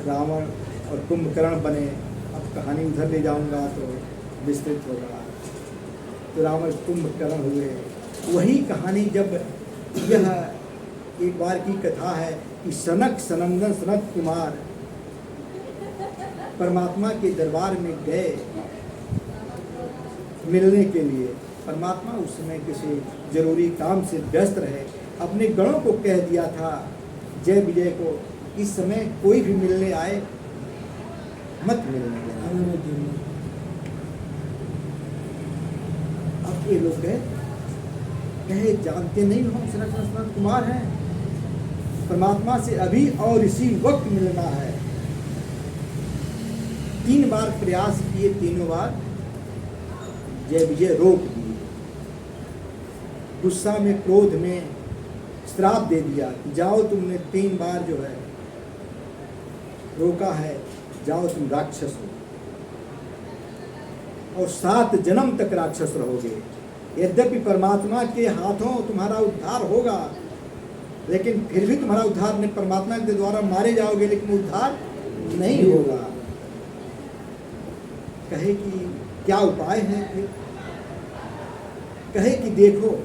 रावण और कुंभकर्ण बने। अब कहानी उधर ले जाऊंगा तो विस्तृत होगा। तो रावण कुंभकर्ण हुए। वही कहानी जब यह एक बार की कथा है कि सनक सनंदन सनत कुमार परमात्मा के दरबार में गए मिलने के लिए। परमात्मा उस समय किसी जरूरी काम से व्यस्त रहे। अपने गणों को कह दिया था, जय विजय को, इस समय कोई भी मिलने आए मत मिलने देना। अब ये लोग कहे जानते नहीं हम सनत कुमार हैं, परमात्मा से अभी और इसी वक्त मिलना है। 3 बार प्रयास किए, तीनों बार जय विजय रोक दिए। गुस्सा में, क्रोध में श्राप दे दिया कि जाओ, तुमने 3 बार जो है रोका है, जाओ तुम राक्षस हो और 7 जन्म तक राक्षस रहोगे। यद्यपि परमात्मा के हाथों तुम्हारा उद्धार होगा, लेकिन फिर भी तुम्हारा उद्धार नहीं, परमात्मा के द्वारा मारे जाओगे लेकिन उद्धार नहीं होगा। कहे कि क्या उपाय है फिर? कहे कि देखो,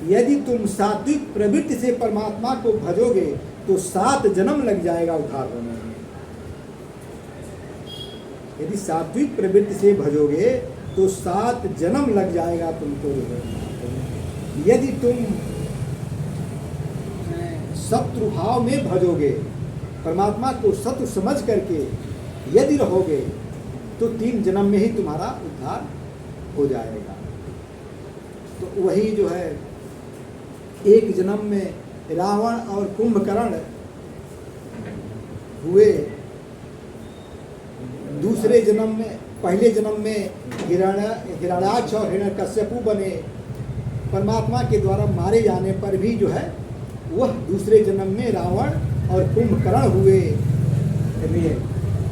यदि तुम सात्विक प्रवृत्ति से परमात्मा को भजोगे तो 7 जन्म लग जाएगा उद्धार होने में। यदि सात्विक प्रवृत्ति से भजोगे तो 7 जन्म लग जाएगा तुमको। यदि तुम शत्रु भाव में भजोगे, परमात्मा को शत्रु समझ करके यदि रहोगे तो 3 जन्म में ही तुम्हारा उद्धार हो जाएगा। तो वही जो है, एक जन्म में रावण और कुंभकर्ण हुए, दूसरे जन्म में, पहले जन्म में हिरण्याक्ष और हिरण्यकश्यपु बने। परमात्मा के द्वारा मारे जाने पर भी जो है वह दूसरे जन्म में रावण और कुंभकर्ण हुए।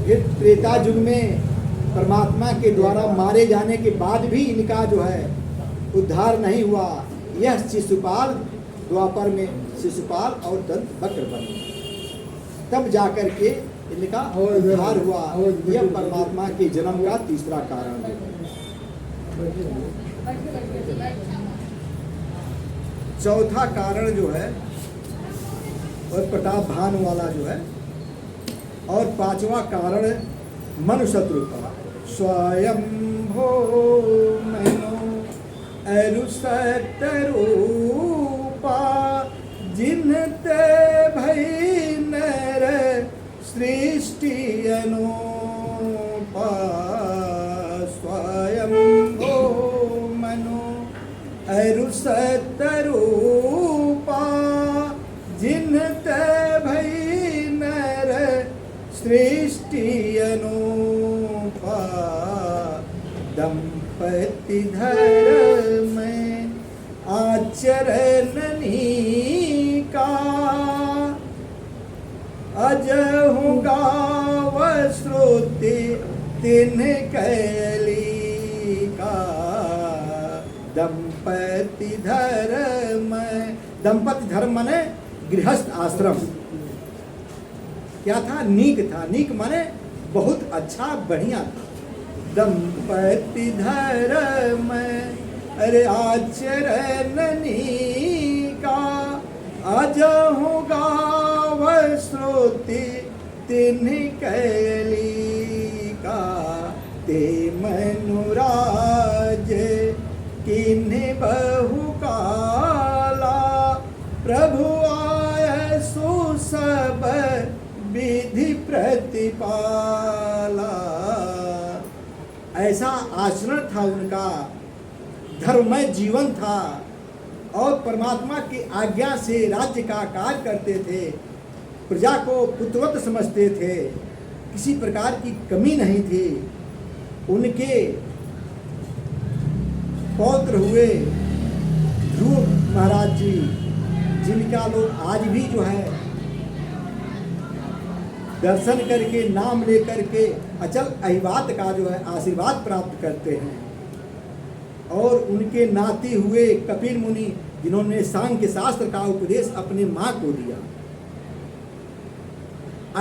फिर त्रेता युग में परमात्मा के द्वारा मारे जाने के बाद भी इनका जो है उद्धार नहीं हुआ। यह शिशुपाल, द्वापर में शिशुपाल और दंत वक्र बने, तब जाकर के इनका उद्धार हुआ। यह परमात्मा के जन्म का तीसरा कारण है। चौथा कारण जो है और प्रताप भानु वाला जो है, और 5वां कारण मनुशत्रु का। स्वयं भो मनो अरुसत रूपा जिनते भई नर सृष्टि अनुपा। स्वयं भो मनो अरुसत रूपा जिनते भई नर सृष्टि अनुपा। दंपति धर्म आचरणनी का अजहु गाव श्रुति तिन कैली का। दंपति धर्म, दंपति धर्म माने गृहस्थ आश्रम। क्या था? नीक था। नीक माने बहुत अच्छा, बढ़िया था। दंपति धर्म अरे आचरणनी का अजहु गाव श्रुति तिन कैली का। ते मनुराज किन्हि बहु काला प्रभु आय सुसब विधि प्रतिपाला। ऐसा आचरण था उनका, धर्ममय जीवन था और परमात्मा की आज्ञा से राज्य का कार्य करते थे। प्रजा को पुत्रवत समझते थे, किसी प्रकार की कमी नहीं थी। उनके पौत्र हुए ध्रुव महाराज जी, जिनका लोग आज भी जो है दर्शन करके, नाम लेकर के अचल अहिवात का जो है आशीर्वाद प्राप्त करते हैं। और उनके नाती हुए कपिल मुनि, जिन्होंने सांख्य शास्त्र का उपदेश अपने माँ को दिया।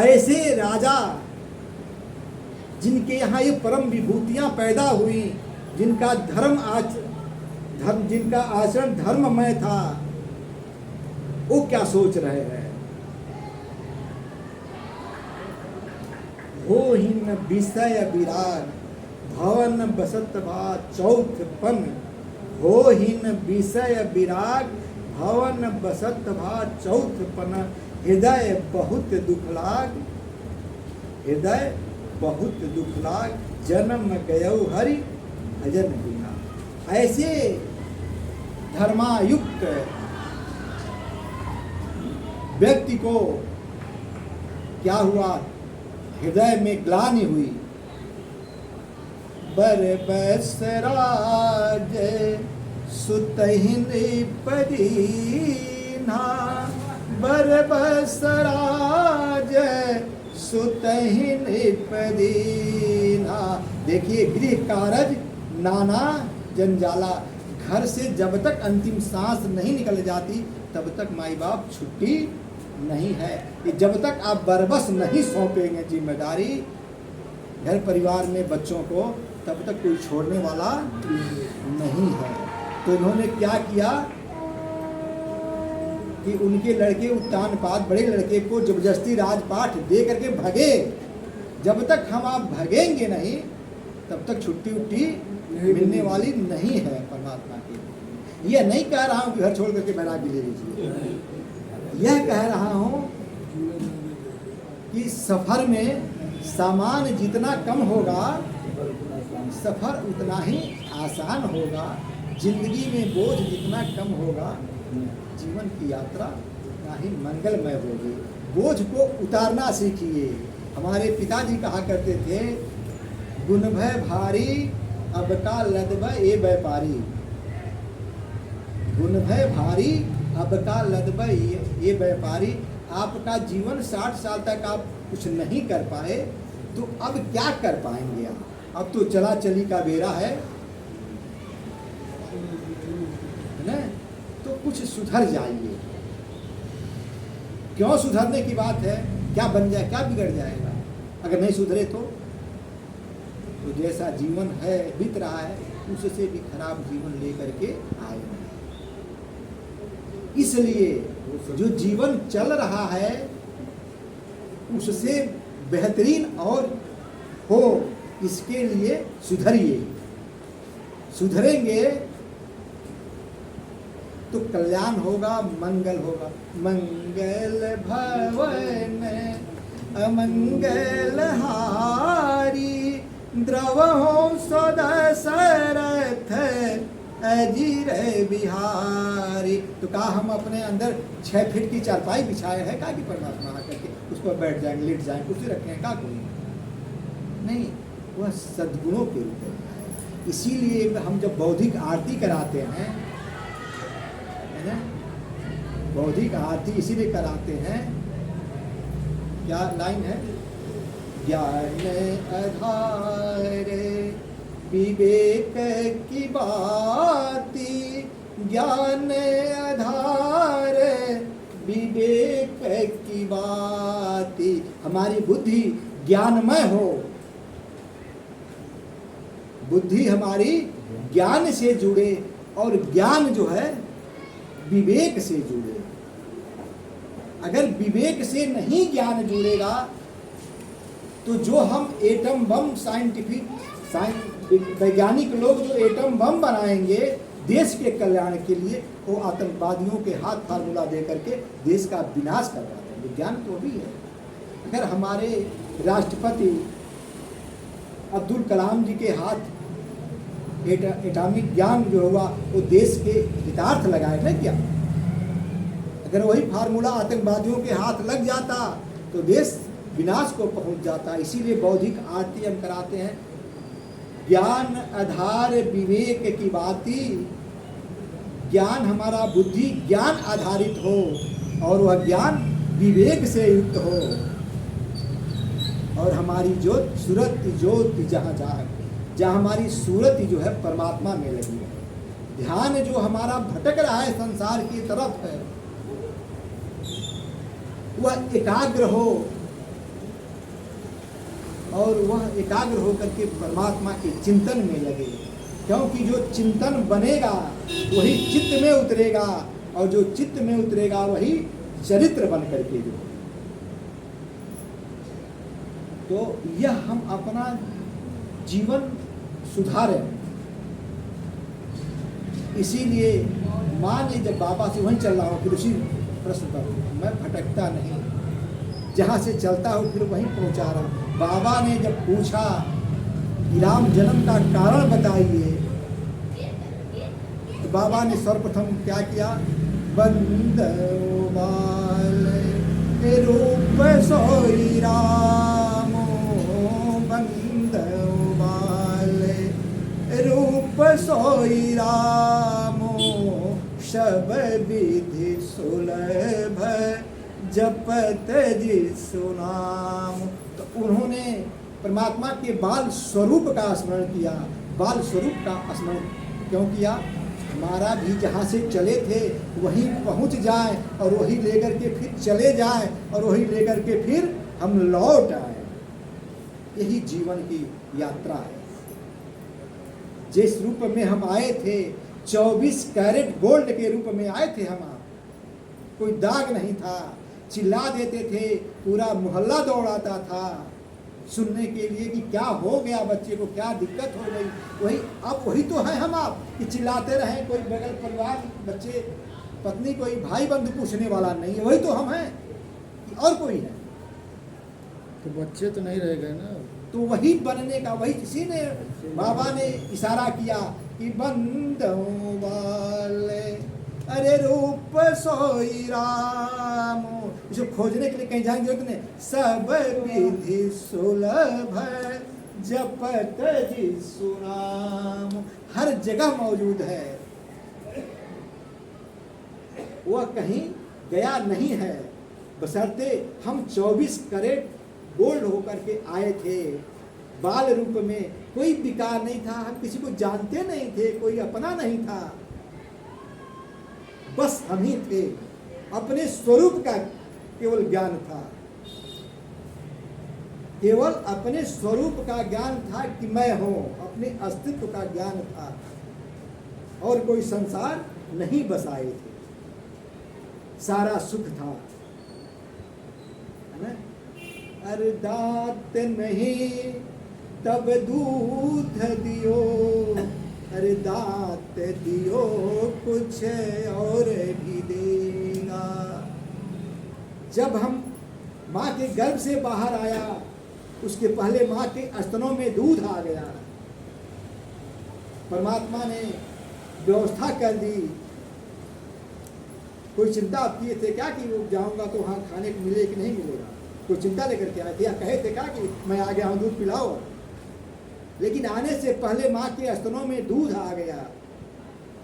ऐसे राजा जिनके यहाँ ये परम विभूतियाँ पैदा हुई, जिनका जिनका आचरण धर्ममय था, वो क्या सोच रहे हैं? हो ही न विषय विराग भवन बसत भा चौथपन, हो ही न विषय विराग भवन बसत भा चौथपन, हृदय बहुत दुख लाग, हृदय बहुत दुख लाग, जन्म गयो हरि भजन बिना। ऐसे धर्मायुक्त व्यक्ति को क्या हुआ? हृदय में ग्लानि हुई। बर बसराज सुतहिन पदीना, बर बसराज सुतहिन पदीना। देखिए, गृह कारज नाना जंजाला। घर से जब तक अंतिम सांस नहीं निकल जाती तब तक माई बाप छुट्टी नहीं है। कि जब तक आप बरबस नहीं सौंपेंगे जिम्मेदारी घर परिवार में बच्चों को, तब तक कोई छोड़ने वाला नहीं है। तो इन्होंने क्या किया कि उनके लड़के उत्तान पाद बड़े लड़के को जबरदस्ती राजपाठ दे करके भगे। जब तक हम आप भगेंगे नहीं तब तक छुट्टी उट्टी मिलने वाली नहीं है परमात्मा की। यह नहीं कह रहा हूं कि घर छोड़ करके बैरागी ले लीजिए, यह कह रहा हूं कि सफर में सामान जितना कम होगा सफर उतना ही आसान होगा। जिंदगी में बोझ जितना कम होगा जीवन की यात्रा उतना ही मंगलमय होगी। बोझ को उतारना सीखिए। हमारे पिताजी कहा करते थे, गुण भय भारी अब का लदब ए व्यापारी, गुण भय भारी अब का लदब ये व्यापारी। आपका जीवन 60 साल तक आप कुछ नहीं कर पाए तो अब क्या कर पाएंगे आप? अब तो चला चली का बेरा है ना, तो कुछ सुधर जाइए। क्यों सुधरने की बात है? क्या बन जाए, क्या बिगड़ जाएगा? अगर नहीं सुधरे तो जैसा जीवन है बीत रहा है उससे भी खराब जीवन लेकर के आएगा। इसलिए जो जीवन चल रहा है उससे बेहतरीन और हो, इसके लिए सुधरिए। सुधरेंगे तो कल्याण होगा, मंगल होगा। मंगल भवन अमंगल हारी, द्रवहु सदशरथ अजीर बिहारी। तो कहा हम अपने अंदर 6 फीट की चारपाई बिछाए हैं, कहा कि परमात्मा आकर के उस पर बैठ जाएंगे, लेट जाएंगे, कुर्सी रखे हैं, कहा कोई नहीं। वह सद्गुणों के रूप में है। इसीलिए हम जब बौद्धिक आरती कराते हैं, है ना, बौद्धिक आरती इसीलिए कराते हैं, क्या लाइन है? ज्ञान आधार विवेक की बाती, ज्ञान आधार विवेक की बाती। हमारी बुद्धि ज्ञानमय हो, बुद्धि हमारी ज्ञान से जुड़े और ज्ञान जो है विवेक से जुड़े। अगर विवेक से नहीं ज्ञान जुड़ेगा तो जो हम एटम बम वैज्ञानिक लोग जो एटम बम बनाएंगे देश के कल्याण के लिए, वो आतंकवादियों के हाथ फार्मूला दे करके देश का विनाश कर रहा है। विज्ञान तो भी है। अगर हमारे राष्ट्रपति अब्दुल कलाम जी के हाथ एटॉमिक ज्ञान जो हुआ वो देश के हितार्थ लगाए ना क्या? अगर वही फार्मूला आतंकवादियों के हाथ लग जाता तो देश विनाश को पहुंच जाता। इसीलिए बौद्धिक आरती हम कराते हैं। ज्ञान आधार विवेक की बाती, ज्ञान हमारा बुद्धि ज्ञान आधारित हो और वह ज्ञान विवेक से युक्त हो, और हमारी ज्योत सूरत ज्योति जहाँ जहाँ हमारी सूरत जो है परमात्मा में लगी है। ध्यान जो हमारा भटक रहा है संसार की तरफ है वह एकाग्र हो और वह एकाग्र होकर के परमात्मा के चिंतन में लगे, क्योंकि जो चिंतन बनेगा वही चित्त में उतरेगा, और जो चित्त में उतरेगा वही चरित्र बन करके जो। तो यह हम अपना जीवन सुधारें। इसीलिए माँ ने जब बाबा से वहीं चल रहा हूँ, फिर उसी प्रश्न पर मैं भटकता नहीं, जहाँ से चलता हूँ फिर वहीं पहुँचा रहा हूँ। बाबा ने जब पूछा कि राम जन्म का कारण बताइए, तो बाबा ने सर्वप्रथम क्या किया, बंदो बाल रूप सोई रामो, बंदो बाल रूप सोई रामो, सब विधि सुलभ जपत जिसु नाम। तो उन्होंने परमात्मा के बाल स्वरूप का स्मरण किया। बाल स्वरूप का स्मरण क्यों किया? हमारा भी जहाँ से चले थे वहीं पहुँच जाए, और वही लेकर के फिर चले जाए, और वही लेकर के फिर हम लौट आए। यही जीवन की यात्रा है। जिस रूप में हम आए थे, 24 कैरेट गोल्ड के रूप में आए थे हम। कोई दाग नहीं था, चिल्ला देते थे, पूरा मोहल्ला दौड़ाता था सुनने के लिए कि क्या हो गया बच्चे को, क्या दिक्कत हो गई। वही अब वही तो है हम आप, कि चिल्लाते रहें, कोई बगल परिवार, बच्चे, पत्नी, कोई भाई बंधु पूछने वाला नहीं है। वही तो हम हैं, और कोई है? तो बच्चे तो नहीं रह गए ना। तो वही बनने का, वही किसी ने, बाबा ने इशारा किया कि बंदो वाले अरे रूप सोई रामो। इसे खोजने के लिए कहीं जाने की जरूरत नहीं। सब विधि सुलभ जपत जिसु नाम, हर जगह मौजूद है, वह कहीं गया नहीं है। बशर्ते हम 24 कैरेट गोल्ड होकर के आए थे। बाल रूप में कोई विकार नहीं था, हम किसी को जानते नहीं थे, कोई अपना नहीं था, बस हम ही थे। अपने स्वरूप का केवल ज्ञान था, केवल अपने स्वरूप का ज्ञान था कि मैं हूं, अपने अस्तित्व का ज्ञान था, और कोई संसार नहीं बसाए थे। सारा सुख था, है ना? अरे दांत नहीं तब दूध दियो, अरे दांत दियो कुछ और भी देगा। जब हम माँ के गर्भ से बाहर आया, उसके पहले माँ के स्तनों में दूध आ गया। परमात्मा ने व्यवस्था कर दी। कोई चिंता आप किए थे क्या कि वो जाऊंगा तो वहाँ खाने को मिले कि नहीं मिलेगा? कोई चिंता लेकर के आए थे, या कहे थे क्या कि मैं आ गया हूँ दूध पिलाओ? लेकिन आने से पहले माँ के स्तनों में दूध आ गया,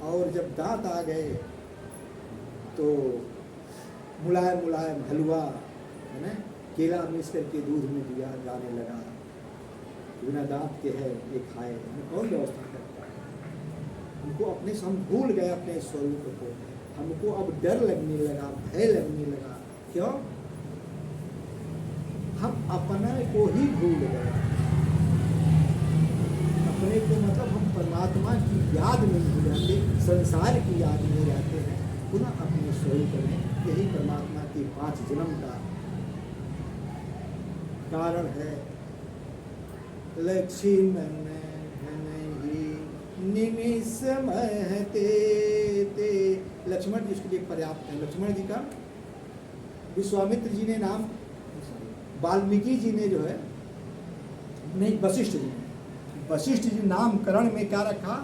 और जब दांत आ गए तो मुलायम मुलायम हलवा, है ना, केला मिक्स करके दूध में दिया जाने लगा। बिना दांत के है ये खाए, कौन व्यवस्था करता है? हमको अपने से हम भूल गए अपने स्वरूप को। हमको अब डर लगने लगा, भय लगने लगा। क्यों? हम अपने को ही भूल गए। अपने को मतलब हम परमात्मा की याद में नहीं रहते, संसार की याद में रहते हैं, पुनः अपने स्वरूप में। यही परमात्मा की 5 जन्म का कारण है। लक्ष्मण निमिष महते ते, लक्ष्मण जी उसके लिए पर्याप्त है। लक्ष्मण जी का विश्वामित्र जी ने नाम, वाल्मीकि जी ने जो है, नहीं वशिष्ठ जी, वशिष्ठ जी नामकरण में क्या रखा?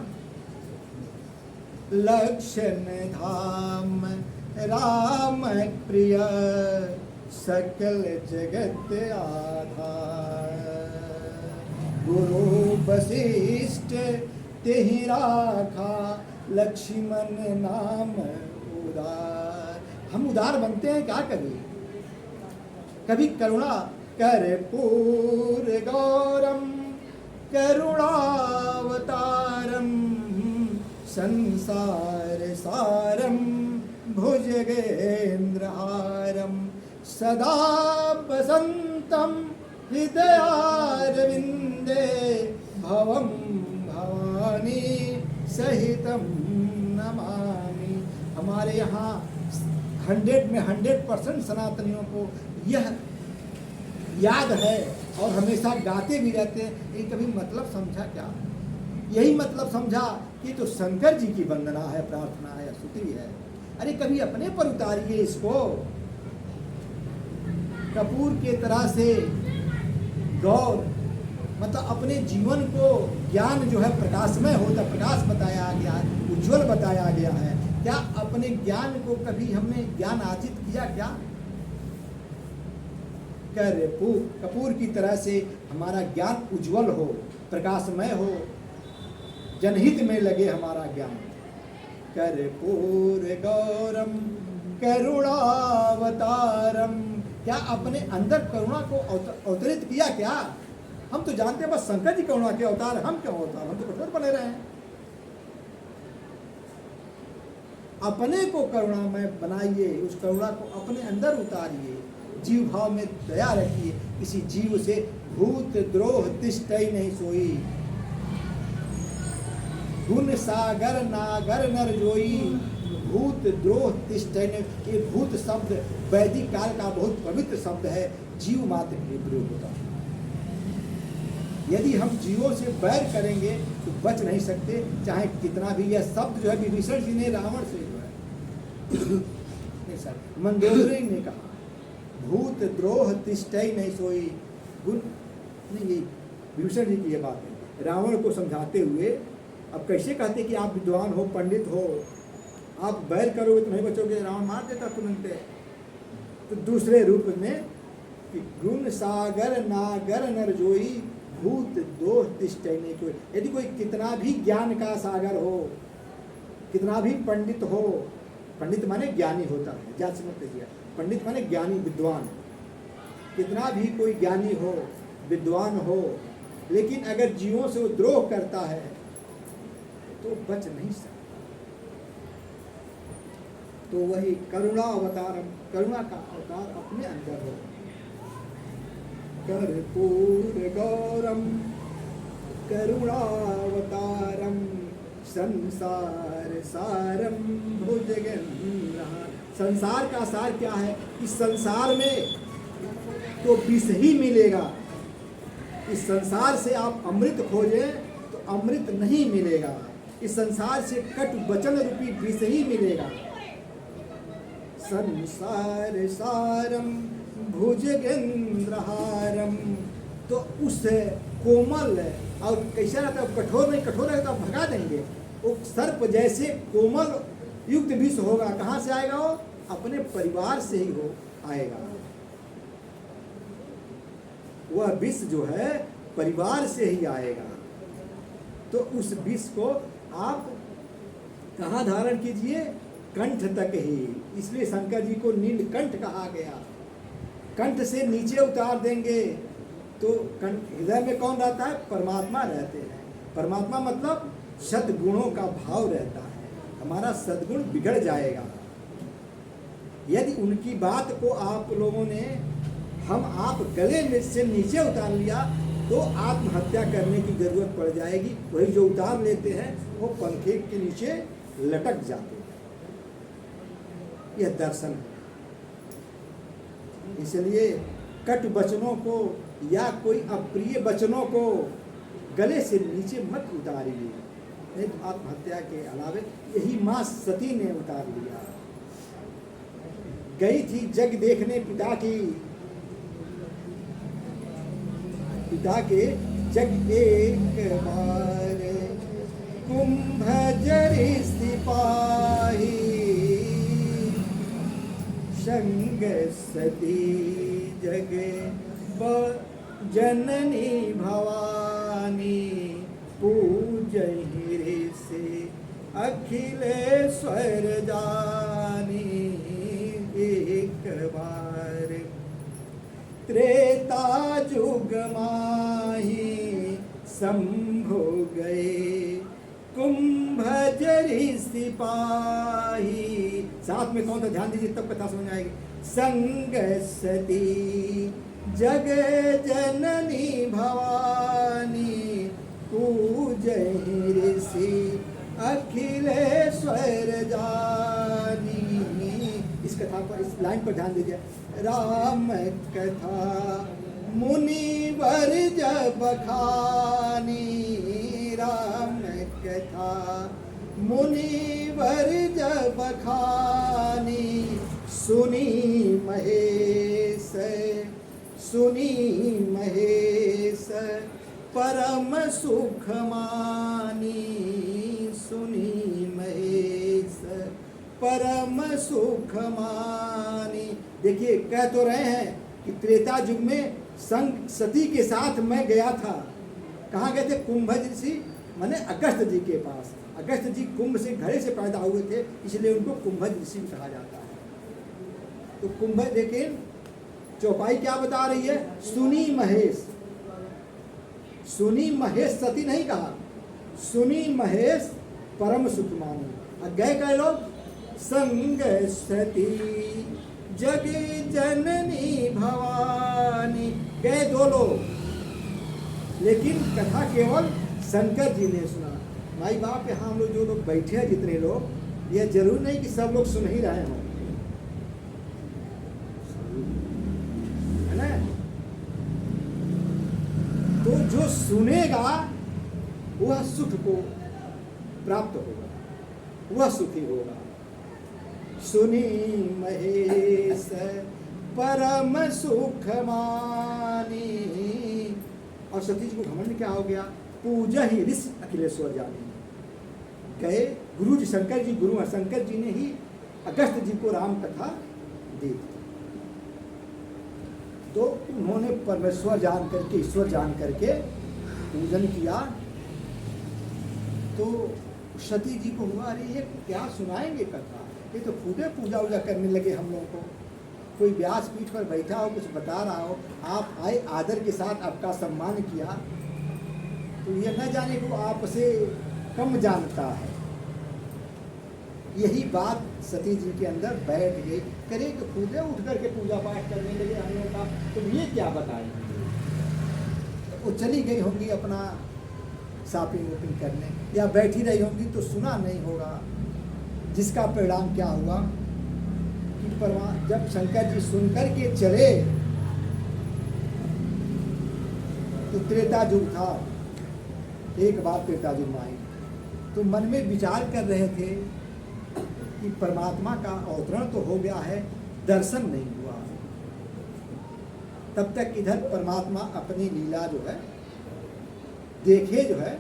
लक्षण धाम राम प्रिय सकल जगत आधार, गुरु वशिष्ठ तेहि राखा लक्ष्मण नाम उदार। हम उदार बनते हैं क्या? कभी करुणा कर्पूर गौरम करुणावतारम संसार सारम भुजगेन्द्रहारम सदा वसंतम हृदयारविंदे चरणारविंदे भवम भवानी सहितम नमामि। हमारे यहाँ 100 में 100% सनातनियों को यह याद है और हमेशा गाते भी रहते हैं। ये कभी मतलब समझा क्या? यही मतलब समझा कि तो शंकर जी की वंदना है, प्रार्थना है, स्तुति है। अरे कभी अपने पर उतारिए इसको। कपूर के तरह से गौर मतलब अपने जीवन को ज्ञान जो है प्रकाशमय होता, प्रकाश बताया गया है, उज्जवल बताया गया है। क्या अपने ज्ञान को कभी हमने ज्ञान अर्जित किया क्या? कपूर की तरह से हमारा ज्ञान उज्जवल हो, प्रकाशमय हो, जनहित में लगे हमारा ज्ञान। कर्पूर गौरम करुणावतारम। क्या अपने अंदर करुणा को अवतरित किया क्या? हम तो जानते हैं बस शंकर जी करुणा के अवतार, हम क्यों अवतार? हम तो कठोर बने रहे हैं। अपने को करुणामय बनाइए, उस करुणा को अपने अंदर उतारिए, जीव भाव में दया रखिए। किसी जीव से भूत द्रोह तिष्ठई नहीं सोई, गुण सागर नागर नर जोई। भूत द्रोह तिष्ठई नहीं। ये भूत शब्द वैदिक काल का बहुत पवित्र शब्द है, जीव मात्र के लिए प्रयोग होता है। यदि हम जीवों से बैर करेंगे तो बच नहीं सकते, चाहे कितना भी। यह शब्द जो है विभीषण जी ने रावण से जो है नहीं सर मंदोदरी ने कहा, भूत द्रोह तिष्ठई नहीं सोई गुण नहीं। ये विभीषण जी की ये बात है रावण को समझाते हुए। अब कैसे कहते कि आप विद्वान हो, पंडित हो, आप बैर करोगे तो नहीं बचोगे, रावण मार देता तुरंत। तो दूसरे रूप में कि गुण सागर नागर नर जोई, भूत दोष तिष्ठई नहीं कोई। यदि कोई कितना भी ज्ञान का सागर हो, कितना भी पंडित हो, पंडित माने ज्ञानी होता है, जात समझ लीजिए, पंडित माने ज्ञानी विद्वान, कितना भी कोई ज्ञानी हो, विद्वान हो, लेकिन अगर जीवों से वो द्रोह करता है तो बच नहीं सकता। तो वही करुणा अवतारम, करुणा का अवतार अपने अंदर हो। कर्पूर गौरम करुणावतारम संसार सारम भुजगेन्द्रहार। संसार का सार क्या है? इस संसार में तो विष ही मिलेगा। इस संसार से आप अमृत खोजें तो अमृत नहीं मिलेगा। इस संसार से कट वचन रूपी विष ही मिलेगा। संसार सारम भुजगेन्द्रहारम। तो उस कोमल और कैसा रहता है, कठोर नहीं, कठोर रहता तो भगा देंगे। वो सर्प जैसे कोमल युक्त विष होगा। कहाँ से आएगा वो? अपने परिवार से ही हो आएगा। वह विष जो है परिवार से ही आएगा। तो उस विष को आप कहाँ धारण कीजिए? कंठ तक ही। इसलिए शंकर जी को नीलकंठ कहा गया। कंठ से नीचे उतार देंगे तो कंठ, हृदय में कौन रहता है? परमात्मा रहते हैं। परमात्मा मतलब सद्गुणों का भाव रहता है। हमारा सद्गुण बिगड़ जाएगा यदि उनकी बात को आप लोगों ने आप गले में से नीचे उतार लिया तो आत्महत्या करने की जरूरत पड़ जाएगी। वही जो उतार लेते हैं वो पंखे के नीचे लटक जाते हैं। यह दर्शन है। इसलिए कट वचनों को या कोई अप्रिय वचनों को गले से नीचे मत उतारिए, नहीं तो आत्महत्या के अलावे। यही माँ सती ने उतार लिया। गई थी जग देखने पिता के जग एक बार, कुंभ जरी सिपाही संग सती जग जननी भवानी, पूजहि से अखिलेश्वर जानी। एक बार त्रेता जुग माही संभो गए, कुंभ जरी सिपाही। साथ में कौन सा ध्यान दीजिए तब कथा समझ आएगी। संग सती जग जननी भवानी, ऋषि अखिलेश्वर जानी। इस कथा पर, इस लाइन पर ध्यान दीजिए। राम कथा मुनिवर जब खानी, राम कथा मुनिवर जब खानी, सुनी महेश, सुनी महेश परम सुख मानी, सुनी महेश परम सुख मानी। देखिए, कह तो रहे हैं कि त्रेता युग में संग सती के साथ मैं गया था। कहाँ गए थे? कुंभज ऋषि माने अगस्त जी के पास। अगस्त जी कुंभ से, घड़े से पैदा हुए थे, इसलिए उनको कुंभज ऋषि कहा जाता है। तो कुंभज, लेकिन चौपाई क्या बता रही है? सुनी महेश, सुनी महेश सती नहीं कहा, सुनी महेश परम सुख मानी। और गए कई लोग? संग सती जगे जननी भवानी। गए 2 लोग, लेकिन कथा केवल शंकर जी ने सुना। माई बाप यहाँ हम लोग जो लोग बैठे हैं, जितने लोग, यह जरूर नहीं कि सब लोग सुन ही रहे हों, है ना? तो जो सुनेगा वह सुख को प्राप्त होगा, वह सुखी होगा। सुनी महेश परम सुख मानी। और सती जी को घमंड क्या हो गया? पूजा ही ऋषि अखिलेश्वर जानी। गए गुरु जी, शंकर जी गुरु हैं, शंकर जी ने ही अगस्त जी को राम कथा दी। तो उन्होंने परमेश्वर जान करके, ईश्वर जान करके पूजन किया। तो सती जी को हुआ, अरे ये क्या सुनाएंगे कथा, ये तो खुदे पूजा वूजा करने लगे हम लोगों को। कोई व्यास पीठ पर बैठा हो, कुछ बता रहा हो, आप आए, आदर के साथ आपका सम्मान किया, तो ये न जाने को आपसे कम जानता है। यही बात सती जी के अंदर बैठ गई। करे तो खुदे उठ करके पूजा पाठ करने लगे हम लोगों का, तो ये क्या बताएंगे? वो चली गई होंगी अपना शॉपिंग वॉपिंग करने, या बैठी रही होंगी तो सुना नहीं होगा। जिसका परिणाम क्या हुआ कि जब शंकर जी सुनकर के चले, तो त्रेता युग था। एक बात त्रेता युग में आई, तो मन में विचार कर रहे थे कि परमात्मा का अवतरण तो हो गया है, दर्शन नहीं हुआ। तब तक इधर परमात्मा अपनी लीला जो है देखे, जो है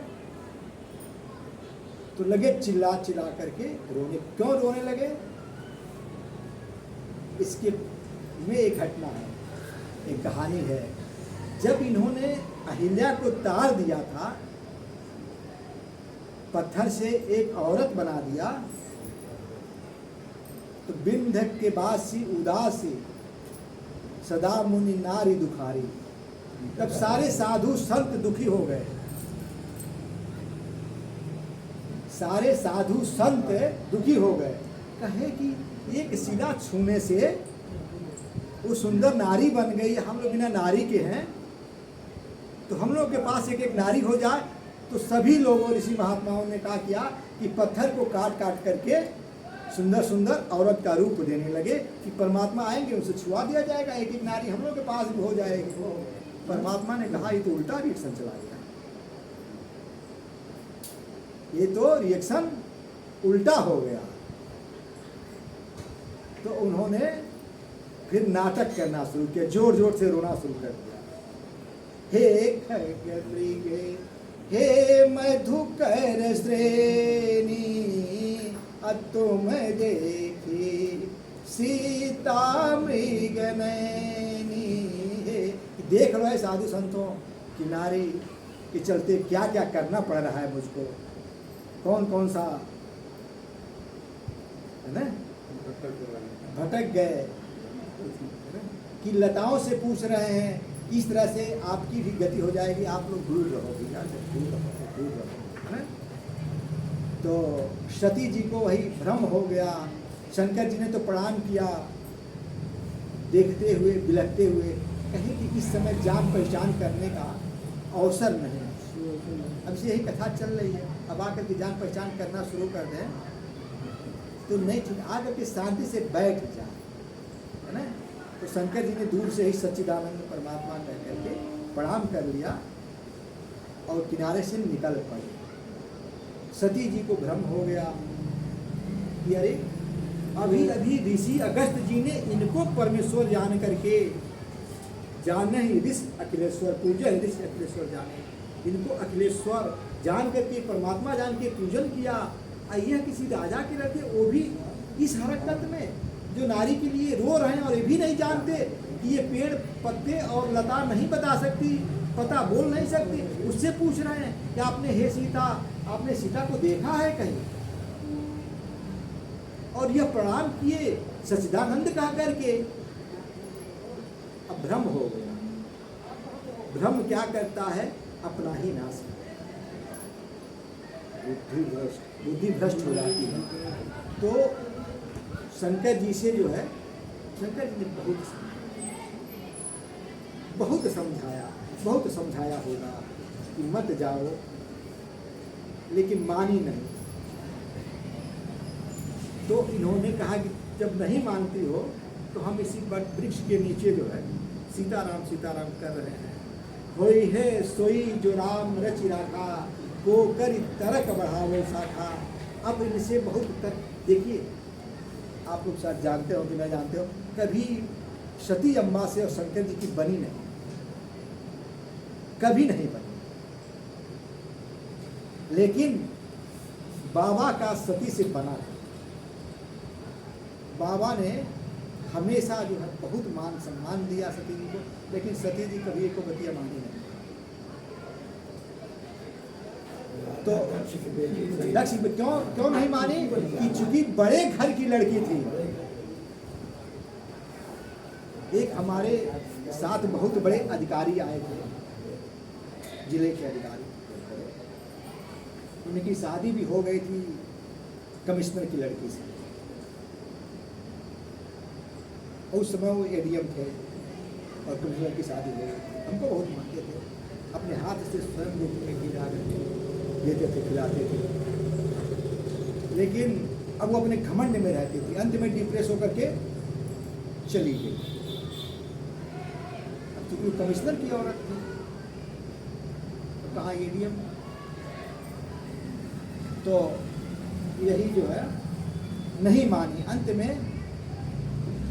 तो लगे चिल्ला चिल्ला करके रोने। क्यों रोने लगे? इसके में एक घटना है, एक कहानी है। जब इन्होंने अहिल्या को तार दिया था, पत्थर से एक औरत बना दिया, तो बिंध के बासी उदासी सदा मुनि नारी दुखारी। तब सारे साधु संत दुखी हो गए, सारे साधु संत दुखी हो गए। कहे कि एक शिला छूने से वो सुंदर नारी बन गई, हम लोग बिना नारी के हैं, तो हम लोग के पास एक एक नारी हो जाए। तो सभी लोगों, ऋषि महात्माओं ने कहा किया कि पत्थर को काट काट करके सुंदर सुंदर औरत का रूप देने लगे कि परमात्मा आएंगे, उनसे छुआ दिया जाएगा, एक एक नारी हम लोग के पास भी हो जाएगी। परमात्मा ने कहा ये तो उल्टा रिएक्शन चला गया, ये तो रिएक्शन उल्टा हो गया। तो उन्होंने फिर नाटक करना शुरू किया, जोर जोर से रोना शुरू कर दिया। हे खगमृगे हे मधुकर श्रेणी, तुम देखी सीता मृग नैनी। देख लो है साधु संतों कि नारी के चलते क्या क्या करना पड़ रहा है मुझको, कौन कौन सा है ना भटक गए कि लताओं से पूछ रहे हैं, इस तरह से आपकी भी गति हो जाएगी, आप लोग दूर रहोगे, दूर रहो, है ना। तो सती जी को वही भ्रम हो गया। शंकर जी ने तो प्रणाम किया, देखते हुए बिलखते हुए, कहे कि इस समय जान पहचान करने का अवसर नहीं। अब से यही कथा चल रही है, अब आकर के जान पहचान करना शुरू कर दें तो नहीं ठीक, आकर के शांति से बैठ जाए, है ना। तो शंकर जी ने दूर से ही सच्चिदानंद परमात्मा कह करके प्रणाम कर लिया और किनारे से निकल पड़े। सती जी को भ्रम हो गया कि अरे अभी अभी ऋषि अगस्त जी ने इनको परमेश्वर जान करके, जाने ही ऋषि अखिलेश्वर पूजन, ऋषि अखिलेश्वर जाने, इनको अखिलेश्वर जान करके परमात्मा जान के पूजन किया। यह किसी राजा के रहते, वो भी इस हरकत में जो नारी के लिए रो रहे हैं और ये भी नहीं जानते कि ये पेड़ पत्ते और लता नहीं बता सकती, पता बोल नहीं सकती, उससे पूछ रहे हैं कि आपने हे सीता, आपने सीता को देखा है कहीं? और यह प्रणाम किए सच्चिदानंद कह करके। अब भ्रम हो गया। भ्रम क्या करता है? अपना ही नाश करता है, बुद्धि भ्रष्ट हो जाती है। तो शंकर जी से जो है, शंकर जी ने बहुत समझाया होगा कि मत जाओ, लेकिन मानी नहीं। तो इन्होंने कहा कि जब नहीं मानती हो तो हम इसी वृक्ष के नीचे जो है सीताराम सीताराम कर रहे हैं। होई है सोई जो राम रच राखा, को कर तरक बढ़ावे शाखा। अब इनसे बहुत देखिए, आप लोग शायद जानते हो कि नहीं जानते हो, कभी सती अम्मा से और शंकर जी की बनी नहीं, कभी नहीं बनी। लेकिन बाबा का सती से बना है। बाबा ने हमेशा जो है बहुत मान सम्मान दिया सती जी को, लेकिन सती जी कभी एक बतिया मानी नहीं। तो दक्ष क्यों नहीं मानी? कि चूंकि बड़े घर की लड़की थी। एक हमारे साथ बहुत बड़े अधिकारी आए थे, जिले के अधिकारी, उनकी शादी भी हो गई थी कमिश्नर की लड़की से। उस समय वो एडीएम थे और कमिश्नर की शादी हो गई। हमको बहुत मानते थे, अपने हाथ से स्वयं रूप में गिरा करके देते थे, खिलाते थे। लेकिन अब वो अपने घमंड में रहती थी, अंत में डिप्रेस होकर के चली गई। अब चूंकि कमिश्नर की औरत थी तो कहाँ एडीएम। तो यही जो है नहीं मानी, अंत में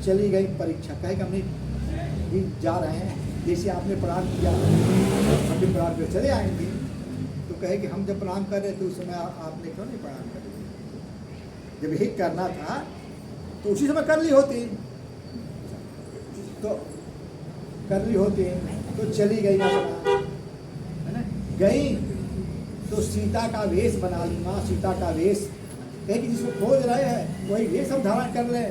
चली गई परीक्षा। कहे कि हम नहीं जा रहे हैं, जैसे आपने प्रणाम किया हम भी प्रणाम कर चले आएंगे। तो कहे कि हम जब प्रणाम कर रहे थे उस समय आपने क्यों नहीं प्रणाम कर? जब यही करना था तो उसी समय कर ली होती, तो कर ली होती तो चली गई ना, है ना। गई तो सीता का वेश बना ली, माँ सीता का वेश। कहे कि जिसको खोज रहे हैं वही वेश हम धारण कर ले।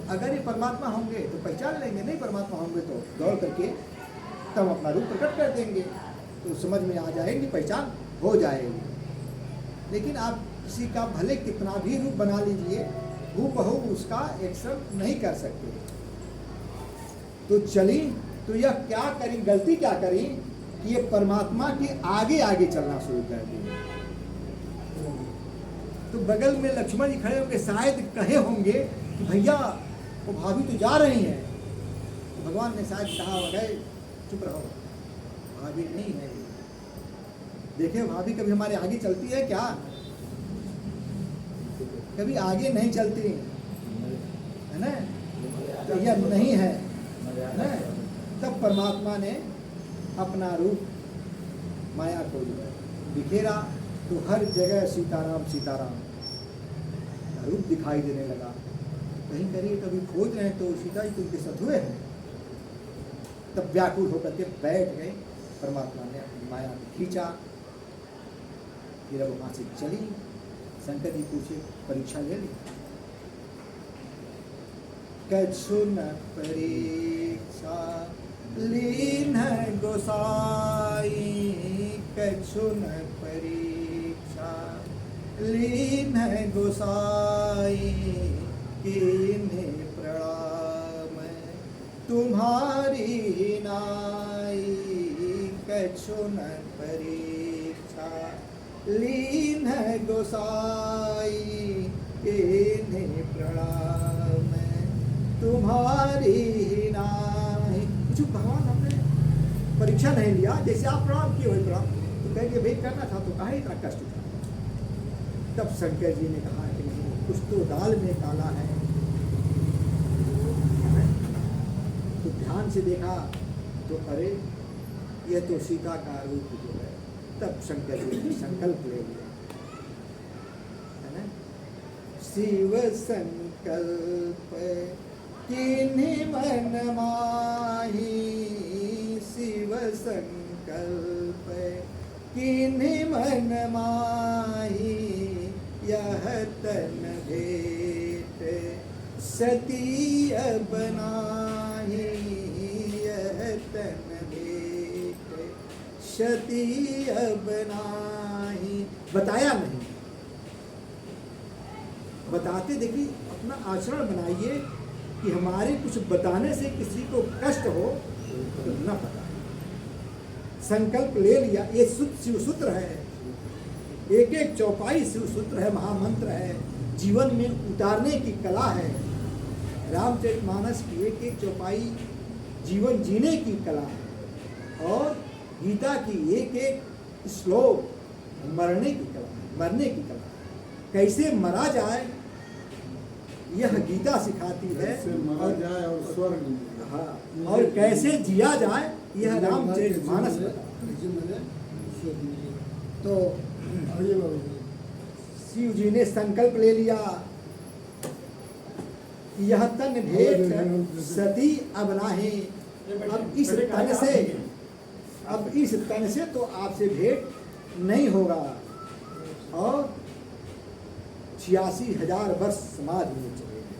अगर ये परमात्मा होंगे तो पहचान लेंगे, नहीं परमात्मा होंगे तो दौड़ करके तब अपना रूप प्रकट कर देंगे, तो समझ में आ जाएगी, पहचान हो जाएगी। लेकिन आप किसी का भले कितना भी रूप बना लीजिए, हूबहू उसका एक्शन नहीं कर सकते। तो चली तो यह क्या करी, गलती क्या करी कि ये परमात्मा के आगे आगे चलना शुरू कर दी। तो बगल में लक्ष्मण जी खड़े होंगे, शायद कहे होंगे कि भैया वो भाभी तो जा रही हैं। तो भगवान ने शायद कहा गए चुप रहो, भाभी नहीं है। देखिए भाभी कभी हमारे आगे चलती है क्या? कभी आगे नहीं चलती है ना, तो यह नहीं है ना। तब परमात्मा ने अपना रूप माया को बिखेरा तो हर जगह सीताराम सीताराम रूप दिखाई देने लगा। कहीं करिए कभी खोज रहे हैं तो सीता जी तुमके साथ हुए हैं। तब व्याकुल होकर के बैठ गए। परमात्मा ने अपनी माया को खींचा, फिर अब वहाँ से चली। शंकर जी पूछे, परीक्षा ले ली? कछु न परीक्षा लीन गोसाई, कछु न परीक्षा लीन गोसाई, किन्हें प्रणाम तुम्हारी नाई, कछु न परीक्षा लीन गोसाई इन्हें प्रणाम तुम्हारी ही नाही। जो भगवान हमने परीक्षा नहीं लिया, जैसे आप प्रणाम किए हुए प्रणाम तो कहेंगे भाई करना था तो काहे इतना कष्ट था। तब शंकर जी ने कहा कि नहीं, कुछ तो दाल में काला है। तो ध्यान से देखा तो अरे ये तो सीता का रूप जो है। तब शंकर जी ने संकल्प ले लिया, है ना, शिव संकल्प किन्हीं मन माही, शिव संकल्प किन्हीं मन माही, यह तन भेंट सती अब नाही, यह तन भेंट सती अब नाही। बताया नहीं, बताते देखिए, अपना आचरण बनाइए कि हमारे कुछ बताने से किसी को कष्ट हो तो न पता। संकल्प ले लिया, ये शिव सूत्र है, एक एक चौपाई शिव सूत्र है, महामंत्र है, जीवन में उतारने की कला है। रामचरितमानस की एक एक चौपाई जीवन जीने की कला है, और गीता की एक एक श्लोक मरने की कला है, मरने की कला है। कैसे मरा जाए यह गीता सिखाती है, मरा जाए और स्वर्ग, हाँ, और कैसे जिया जाए यह रामचरितमानस तो शिव जी ने संकल्प ले लिया कि यह तन भेंट सती अब नाही। अब इस तन से तो आपसे भेंट नहीं होगा, और 86,000 वर्ष समाधि में चले गए।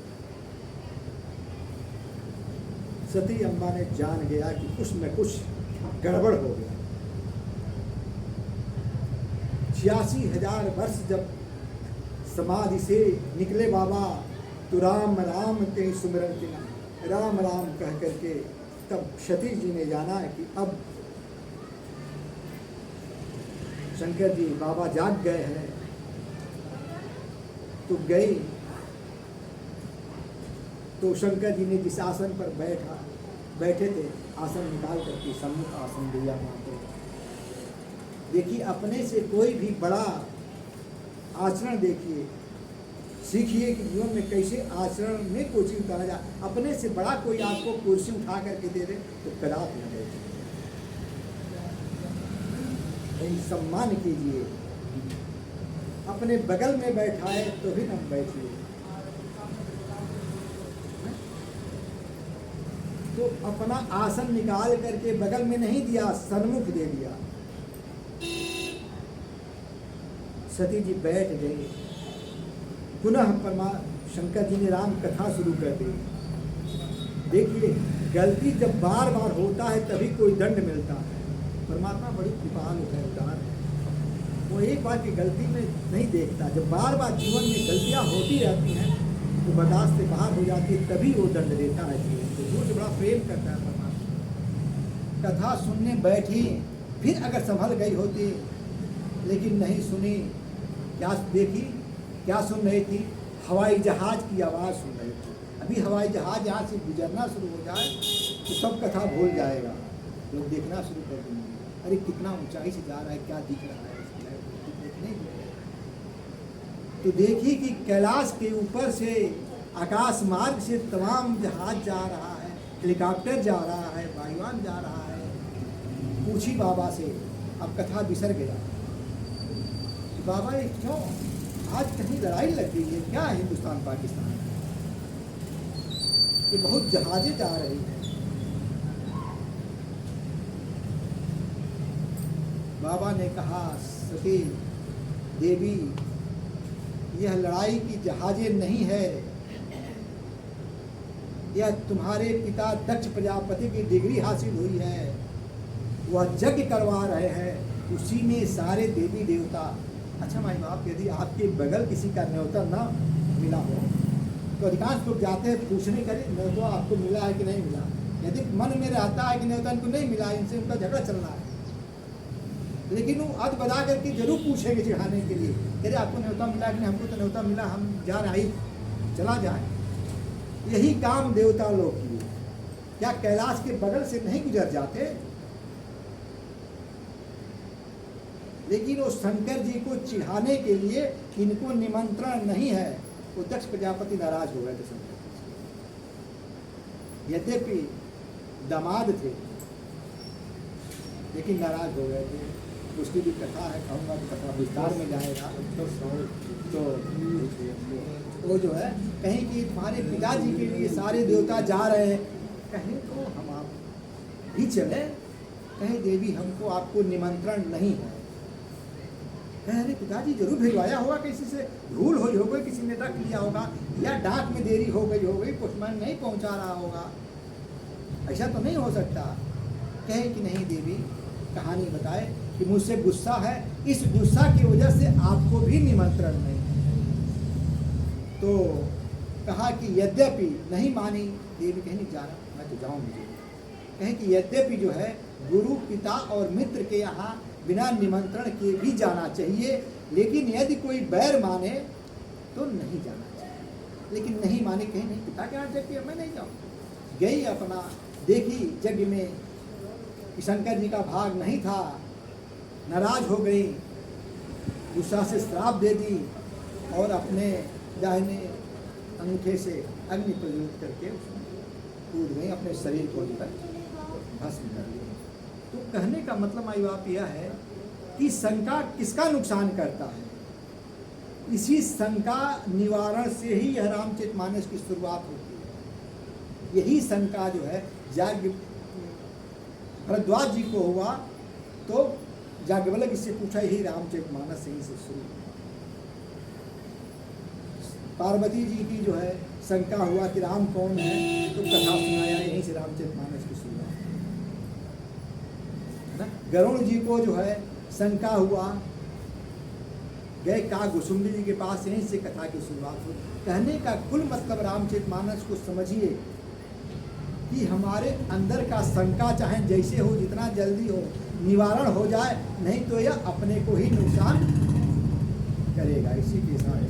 सती अम्बा ने जान गया कि कुछ न कुछ गड़बड़ हो गया। 86,000 वर्ष जब समाधि से निकले बाबा, तो राम राम के सुमिरन के राम राम कह करके तब सती जी ने जाना कि अब शंकर जी बाबा जाग गए हैं। तो गई तो शंकर जी ने जिस आसन पर बैठे थे, आसन निकाल करके सम्मुख आसन दिया वहाँ पे। देखिए, अपने से कोई भी बड़ा आचरण देखिए, सीखिए कि जीवन में कैसे आचरण में कोई चीज उतारा जाए। अपने से बड़ा कोई आपको कुर्सी उठा करके दे दे तो कदापि न बैठे, सम्मान कीजिए। अपने बगल में बैठाए तो भी न बैठिए। तो अपना आसन निकाल करके बगल में नहीं दिया, सन्मुख दे दिया। सती जी बैठ गई। पुनः शंकर जी ने राम कथा शुरू कर दी। देखिए, गलती जब बार बार होता है तभी कोई दंड मिलता है। परमात्मा बड़ी कृपालु है, उदार है। वो एक बार की गलती में नहीं देखता। जब बार बार जीवन में गलतियां होती रहती हैं तो बर्दाश्त से बाहर हो जाती है, तभी वो दंड देता है जीवन को। दूर से बड़ा प्रेम करता है परमात्मा। कथा सुनने बैठी, फिर अगर संभल गई होती, लेकिन नहीं सुनी। क्या देखी, क्या सुन रही थी? हवाई जहाज की आवाज़ सुन रही थी। अभी हवाई जहाज यहाँ से गुजरना शुरू हो जाए तो सब कथा भूल जाएगा, लोग देखना शुरू कर देंगे। अरे कितना ऊंचाई से जा रहा है, क्या दिख रहा है, नहीं। तो देखिए कि कैलाश के ऊपर से, आकाश मार्ग से तमाम जहाज जा रहा है, हेलीकॉप्टर जा रहा है, वायुयान जा रहा है। पूछी बाबा से, अब कथा बिसर गया। बाबा ये क्यों, आज कहीं लड़ाई लग गई है क्या? हिंदुस्तान पाकिस्तान ये बहुत जहाजें जा रही हैं। बाबा ने कहा, सती देवी, यह लड़ाई की जहाजें नहीं है, यह तुम्हारे पिता दक्ष प्रजापति की डिग्री हासिल हुई है। वह यज्ञ करवा रहे हैं, उसी में सारे देवी देवता। अच्छा माई बाप, यदि आपके बगल किसी का न्योता ना मिला हो तो अधिकांश लोग जाते हैं पूछने करें न्योता आपको मिला है कि नहीं मिला। यदि मन में रहता है कि न्योता इनको नहीं मिला, इनसे उनका झगड़ा चल रहा है, लेकिन वो अद बदा करके जरूर पूछेंगे चिढ़ाने के लिए, अरे आपको न्योता मिला कि नहीं, हमको तो न्योता मिला, हम जा रहे हैं, चला जाए। यही काम देवता लोग किए, क्या कैलाश के बगल से नहीं गुजर जाते? लेकिन वो शंकर जी को चिढ़ाने के लिए इनको निमंत्रण नहीं है। वो दक्ष प्रजापति नाराज हो गए थे शंकर जी से। यद्यपि दामाद थे लेकिन नाराज हो गए थे। उसकी भी कथा है, कहूँगा तो कथा विस्तार में जाएगा। तो वो जो है कहीं कि तुम्हारे पिताजी के लिए सारे देवता जा रहे हैं, कहें तो हम आप भी चले, कहें देवी हमको आपको निमंत्रण नहीं है। कहे अरे पिताजी जरूर भिजवाया होगा, किसी से भूल हुई होगी, किसी ने रख लिया होगा, या डाक में देरी हो गई होगी, पोस्टमैन नहीं पहुंचा रहा होगा, ऐसा तो नहीं हो सकता। कहे कि नहीं देवी, कहानी बताए कि मुझसे गुस्सा है, इस गुस्सा की वजह से आपको भी निमंत्रण नहीं है। तो कहा कि यद्यपि नहीं मानी देवी, कहीं जाना मैं तो जाऊंगी। कहें कि यद्यपि जो है गुरु पिता और मित्र के यहाँ बिना निमंत्रण के भी जाना चाहिए, लेकिन यदि कोई बैर माने तो नहीं जाना चाहिए। लेकिन नहीं माने, कहीं नहीं, पिता के यहाँ यज्ञ मैं नहीं जाऊँ। गई अपना देखी यज्ञ में कि शंकर जी का भाग नहीं था, नाराज हो गई, गुस्सा से श्राप दे दी और अपने दाहिने अंगूठे से अग्नि प्रज्वलित करके कूद गई, अपने शरीर को भस्म कर दिया। तो कहने का मतलब माई बाप यह है कि शंका किसका नुकसान करता है? इसी शंका निवारण से ही यह रामचरितमानस की शुरुआत होती है। यही शंका जो है भरद्वाज जी को हुआ तो याज्ञवल्क्य इससे पूछा, यही रामचरितमानस यहीं से शुरू। पार्वती जी की जो है शंका हुआ कि राम कौन है, तो कथा सुनाया, यहीं से रामचरितमानस की शुरुआत है ना। गरुण जी को जो है शंका हुआ, गए काकभुसुंडी जी के पास, यहीं से कथा की शुरुआत हुई। कहने का कुल मतलब रामचरितमानस को समझिए कि हमारे अंदर का शंका चाहे जैसे हो, जितना जल्दी हो, निवारण हो जाए, नहीं तो यह अपने को ही नुकसान करेगा। इसी के साथ